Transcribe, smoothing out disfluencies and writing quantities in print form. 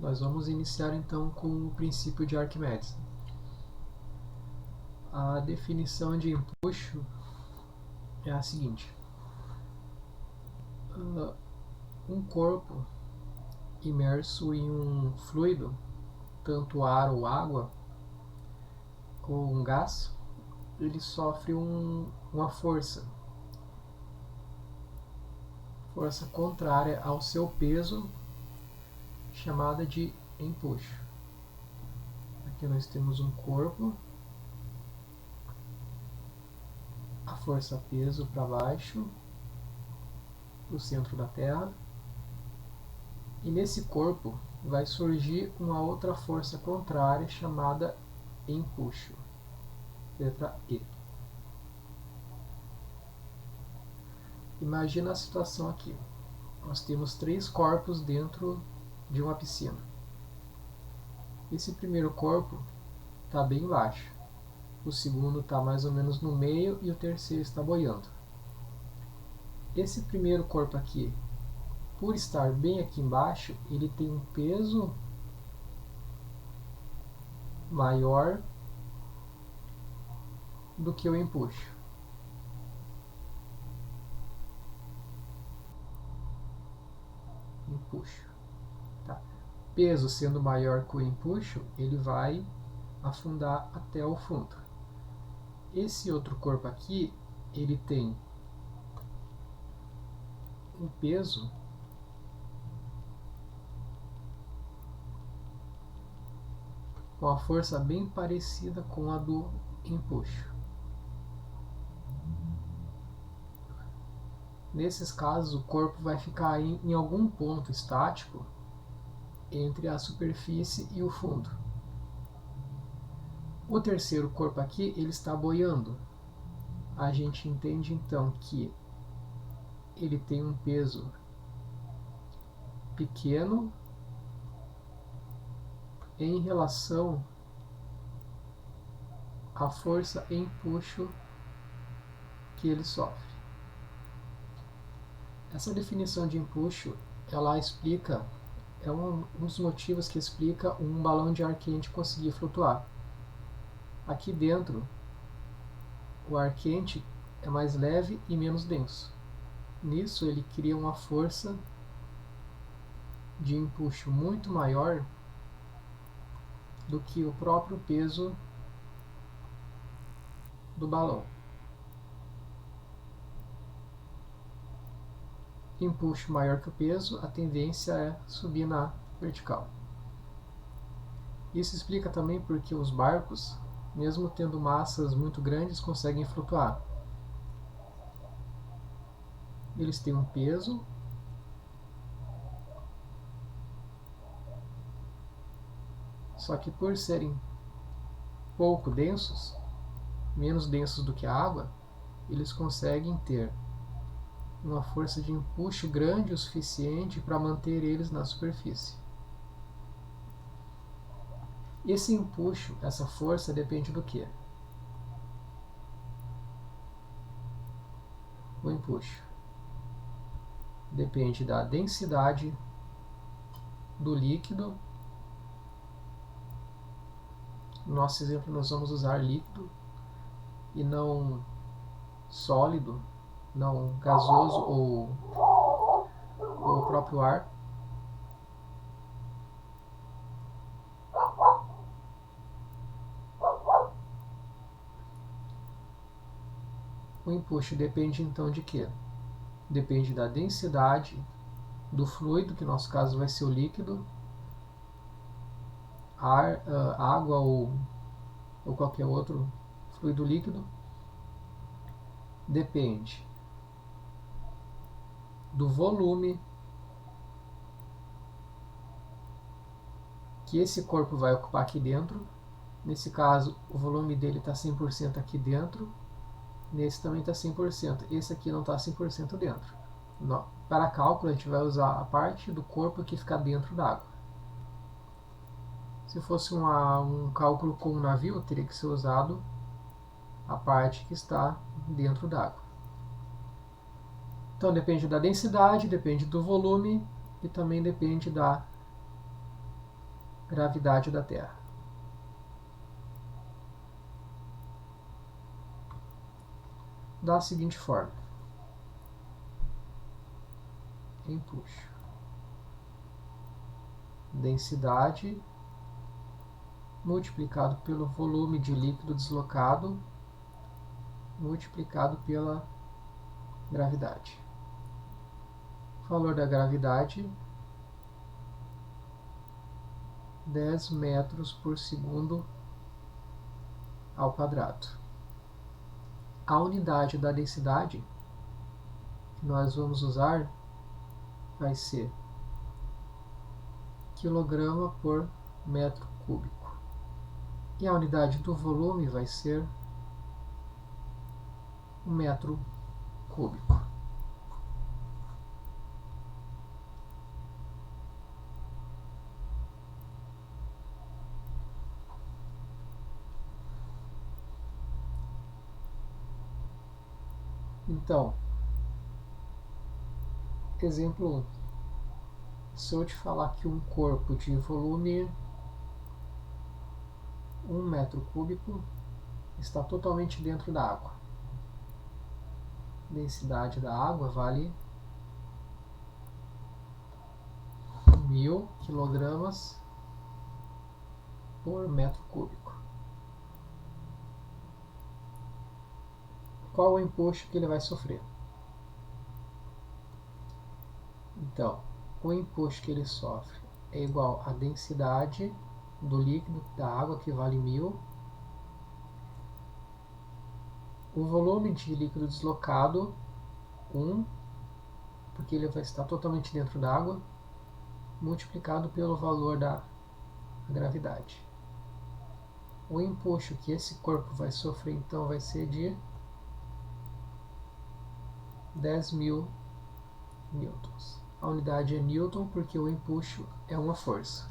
Nós vamos iniciar então com o princípio de Arquimedes. A definição de empuxo é a seguinte: um corpo imerso em um fluido, tanto ar ou água, ou um gás, ele sofre uma força contrária ao seu peso, chamada de empuxo. Aqui nós temos um corpo, a força peso para baixo, para o centro da Terra, e nesse corpo vai surgir uma outra força contrária chamada empuxo, letra E. Imagina a situação aqui. Nós temos 3 corpos dentro de uma piscina. Esse primeiro corpo está bem baixo, o segundo está mais ou menos no meio e o terceiro está boiando. Esse primeiro corpo aqui, por estar bem aqui embaixo, ele tem um peso maior do que o empuxo. Tá. Peso sendo maior que o empuxo, ele vai afundar até o fundo. Esse outro corpo aqui, ele tem um peso com a força bem parecida com a do empuxo. Nesses casos, o corpo vai ficar em algum ponto estático entre a superfície e o fundo. O terceiro corpo aqui, ele está boiando. A gente entende então que ele tem um peso pequeno em relação à força empuxo que ele sofre. Essa definição de empuxo, ela explica, é um dos motivos que explica um balão de ar quente conseguir flutuar. Aqui dentro, o ar quente é mais leve e menos denso. Nisso, ele cria uma força de empuxo muito maior do que o próprio peso do balão. Empuxo maior que o peso, a tendência é subir na vertical. Isso explica também porque os barcos, mesmo tendo massas muito grandes, conseguem flutuar. Eles têm um peso, só que por serem pouco densos, menos densos do que a água, eles conseguem ter uma força de empuxo grande o suficiente para manter eles na superfície. Esse empuxo, essa força, depende do quê? O empuxo depende da densidade do líquido. No nosso exemplo, nós vamos usar líquido e não sólido, não gasoso ou o próprio ar. O empuxo depende então de quê? Depende da densidade do fluido, que no nosso caso vai ser o líquido, ar, água ou qualquer outro fluido líquido. Depende do volume que esse corpo vai ocupar aqui dentro. Nesse caso, o volume dele está 100% aqui dentro. Nesse também está 100%. Esse aqui não está 100% dentro. Para cálculo, a gente vai usar a parte do corpo que fica dentro da água. Se fosse um cálculo com um navio, teria que ser usado a parte que está dentro d'água. Então depende da densidade, depende do volume e também depende da gravidade da Terra. Da seguinte forma: empuxo, densidade multiplicado pelo volume de líquido deslocado multiplicado pela gravidade. O valor da gravidade: 10 metros por segundo ao quadrado. A unidade da densidade que nós vamos usar vai ser quilograma por metro cúbico. E a unidade do volume vai ser um metro cúbico. Então, exemplo 1. Se eu te falar que um corpo de volume 1 metro cúbico está totalmente dentro da água. Densidade da água vale 1000 kg por metro cúbico. Qual o empuxo que ele vai sofrer? Então, o empuxo que ele sofre é igual à densidade do líquido da água, que vale 1000, o volume de líquido deslocado, 1, porque ele vai estar totalmente dentro da água, multiplicado pelo valor da gravidade. O empuxo que esse corpo vai sofrer, então, vai ser de 10.000 newtons. A unidade é newton porque o empuxo é uma força.